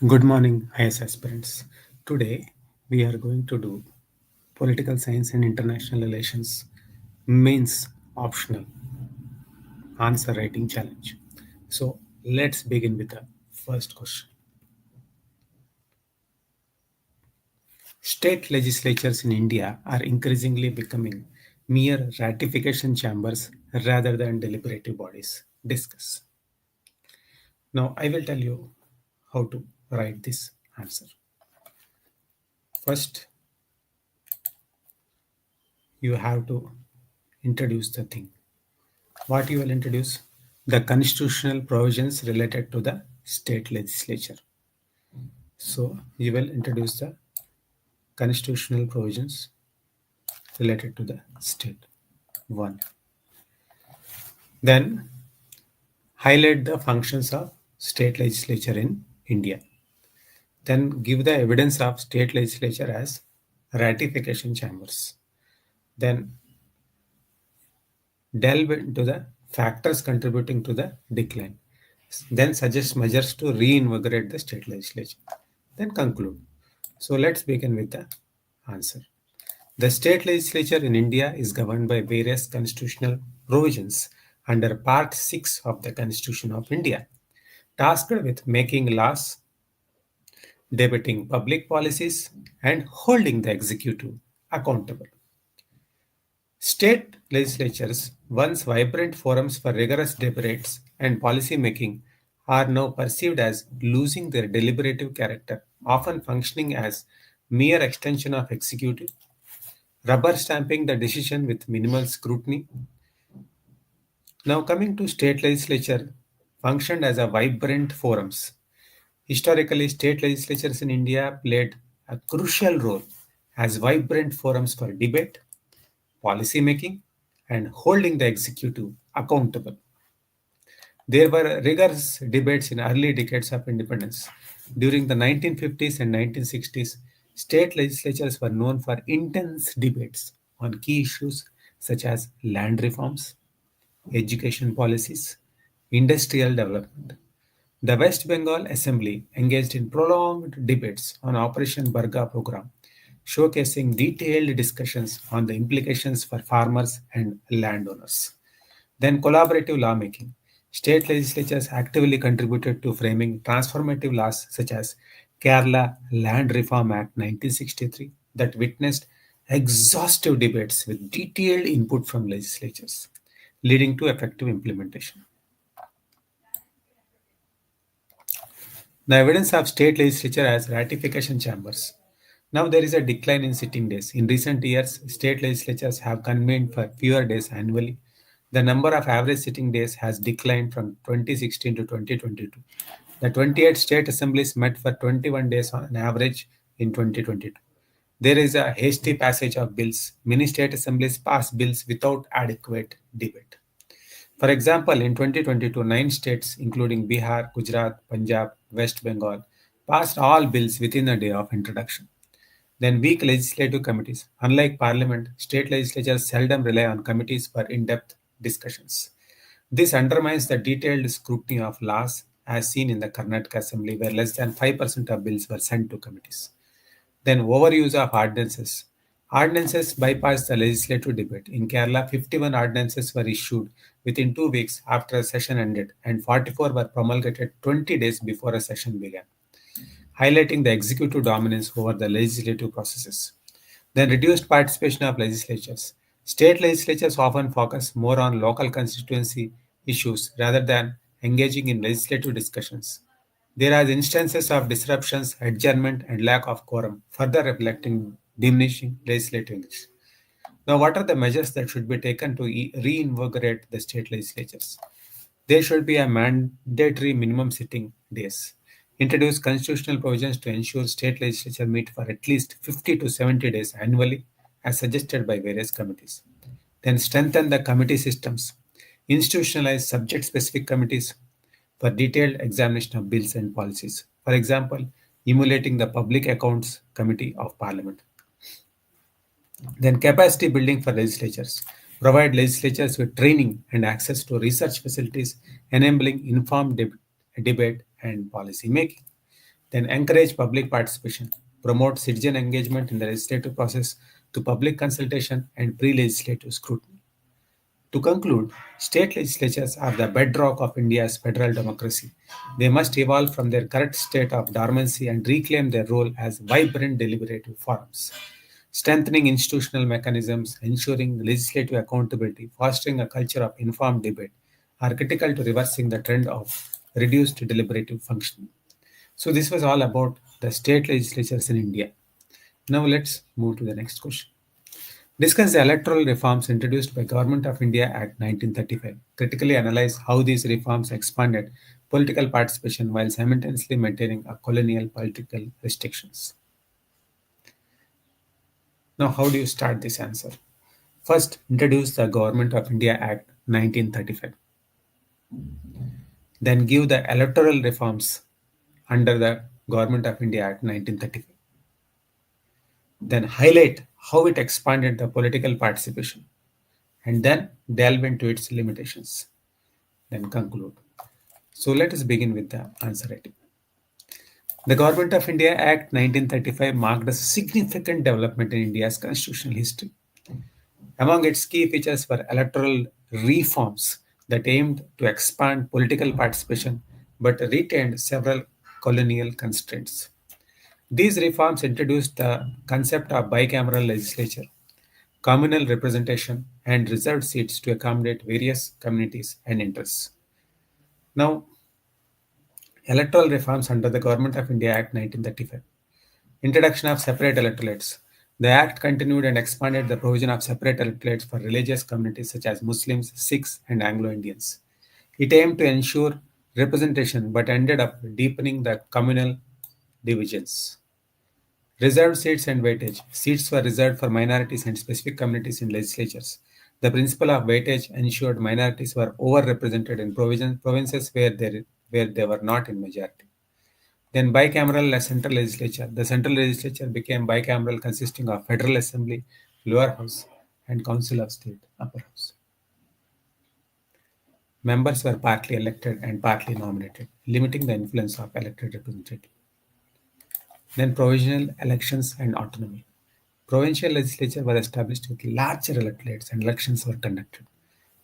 Good morning, IS aspirants. Today we are going to do political science and international relations means optional answer writing challenge. So let's begin with the first question. State legislatures in India are increasingly becoming mere ratification chambers rather than deliberative bodies. Discuss. Now I will tell you how to write this answer. First, you have to introduce the thing. What you will introduce? The constitutional provisions related to the state legislature. So you will introduce the constitutional provisions related to the state. One. Then highlight the functions of state legislature in India. Then give the evidence of state legislature as ratification chambers. Then delve into the factors contributing to the decline. Then suggest measures to reinvigorate the state legislature. Then conclude. So let's begin with the answer. The state legislature in India is governed by various constitutional provisions under Part 6 of the Constitution of India, tasked with making laws, debating public policies, and holding the executive accountable. State legislatures, once vibrant forums for rigorous debates and policy making, are now perceived as losing their deliberative character, often functioning as mere extension of executive, rubber stamping the decision with minimal scrutiny. Now coming to state legislature functioned as a vibrant forums. Historically, state legislatures in India played a crucial role as vibrant forums for debate, policy making, and holding the executive accountable. There were rigorous debates in early decades of independence. During the 1950s and 1960s, state legislatures were known for intense debates on key issues such as land reforms, education policies, industrial development. The West Bengal Assembly engaged in prolonged debates on Operation Barga program, showcasing detailed discussions on the implications for farmers and landowners. Then collaborative lawmaking. State legislatures actively contributed to framing transformative laws such as Kerala Land Reform Act 1963 that witnessed exhaustive debates with detailed input from legislatures, leading to effective implementation. The evidence of state legislature as ratification chambers. Now there is a decline in sitting days. In recent years, state legislatures have convened for fewer days annually. The number of average sitting days has declined from 2016 to 2022. The 28 state assemblies met for 21 days on average in 2022. There is a hasty passage of bills. Many state assemblies pass bills without adequate debate. For example, in 2022, 9 states, including Bihar, Gujarat, Punjab, West Bengal, passed all bills within a day of introduction. Then, weak legislative committees. Unlike parliament, state legislatures seldom rely on committees for in depth discussions. This undermines the detailed scrutiny of laws as seen in the Karnataka Assembly, where less than 5% of bills were sent to committees. Then overuse of ordinances. Ordinances bypass the legislative debate. In Kerala, 51 ordinances were issued within 2 weeks after a session ended, and 44 were promulgated 20 days before a session began, highlighting the executive dominance over the legislative processes. Then reduced participation of legislatures. State legislatures often focus more on local constituency issues rather than engaging in legislative discussions. There are instances of disruptions, adjournment, and lack of quorum, further reflecting diminishing legislative engagement. Now, what are the measures that should be taken to reinvigorate the state legislatures? There should be a mandatory minimum sitting days. Introduce constitutional provisions to ensure state legislature meet for at least 50 to 70 days annually, as suggested by various committees. Then strengthen the committee systems. Institutionalize subject-specific committees for detailed examination of bills and policies. For example, emulating the Public Accounts Committee of Parliament. Then capacity building for legislatures. Provide legislatures with training and access to research facilities, enabling informed debate and policy making. Then encourage public participation, promote citizen engagement in the legislative process to public consultation and pre-legislative scrutiny. To conclude, state legislatures are the bedrock of India's federal democracy. They must evolve from their current state of dormancy and reclaim their role as vibrant deliberative forums. Strengthening institutional mechanisms, ensuring legislative accountability, fostering a culture of informed debate are critical to reversing the trend of reduced deliberative functioning. So, this was all about the state legislatures in India. Now, let's move to the next question. Discuss the electoral reforms introduced by Government of India Act 1935. Critically analyze how these reforms expanded political participation while simultaneously maintaining a colonial political restrictions. Now, how do you start this answer? First, introduce the Government of India Act 1935. Then give the electoral reforms under the Government of India Act 1935. Then highlight how it expanded the political participation and then delve into its limitations. Then conclude. So let us begin with the answer writing. The Government of India Act 1935 marked a significant development in India's constitutional history. Among its key features were electoral reforms that aimed to expand political participation but retained several colonial constraints. These reforms introduced the concept of bicameral legislature, communal representation, and reserved seats to accommodate various communities and interests. Now, electoral reforms under the Government of India Act 1935. Introduction of separate electorates. The Act continued and expanded the provision of separate electorates for religious communities such as Muslims, Sikhs, and Anglo Indians. It aimed to ensure representation but ended up deepening the communal divisions. Reserved seats and weightage. Seats were reserved for minorities and specific communities in legislatures. The principle of weightage ensured minorities were overrepresented in provinces where they were not in majority. Then bicameral central legislature. The central legislature became bicameral, consisting of Federal Assembly, Lower House, and Council of State, Upper House. Members were partly elected and partly nominated, limiting the influence of elected representatives. Then provisional elections and autonomy. Provincial legislature was established with larger electorates and elections were conducted.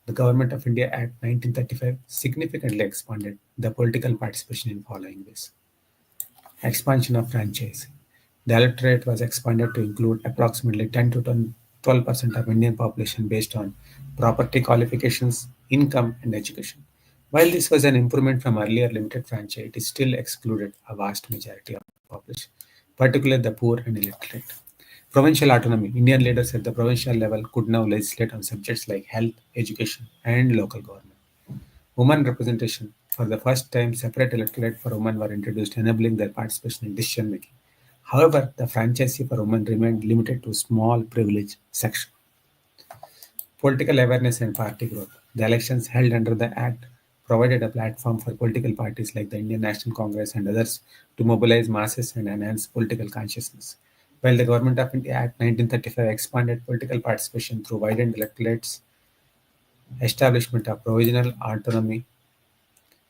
The Government of India Act 1935 significantly expanded the political participation in following ways. Expansion of franchise. The electorate was expanded to include approximately 10 to 12% of Indian population based on property qualifications, income, and education. While this was an improvement from earlier limited franchise, it still excluded a vast majority of the population, particularly the poor and illiterate. Provincial autonomy. Indian leaders at the provincial level could now legislate on subjects like health, education, and local government. Women representation. For the first time, separate electorate for women were introduced, enabling their participation in decision making. However, the franchise for women remained limited to a small privileged section. Political awareness and party growth. The elections held under the Act provided a platform for political parties like the Indian National Congress and others to mobilize masses and enhance political consciousness. While the Government of India Act 1935 expanded political participation through widened electorates, establishment of provisional autonomy,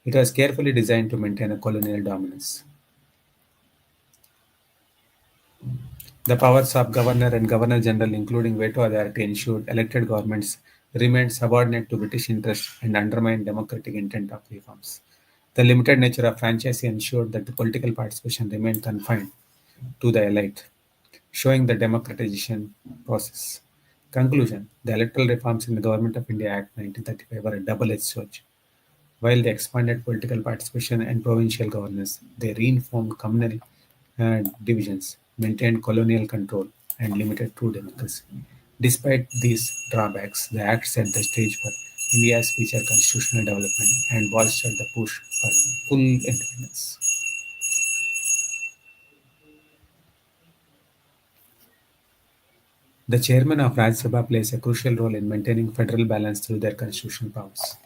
it was carefully designed to maintain a colonial dominance. The powers of governor and governor general, including veto authority, ensured elected governments remained subordinate to British interests and undermined democratic intent of reforms. The limited nature of franchise ensured that the political participation remained confined to the elite, showing the democratization process. Conclusion. The electoral reforms in the Government of India Act 1935 were a double-edged sword. While they expanded political participation and provincial governance, they reinformed communal divisions, maintained colonial control, and limited true democracy. Despite these drawbacks, the Act set the stage for India's future constitutional development and bolstered the push for full independence. The chairman of Rajya Sabha plays a crucial role in maintaining federal balance through their constitutional powers.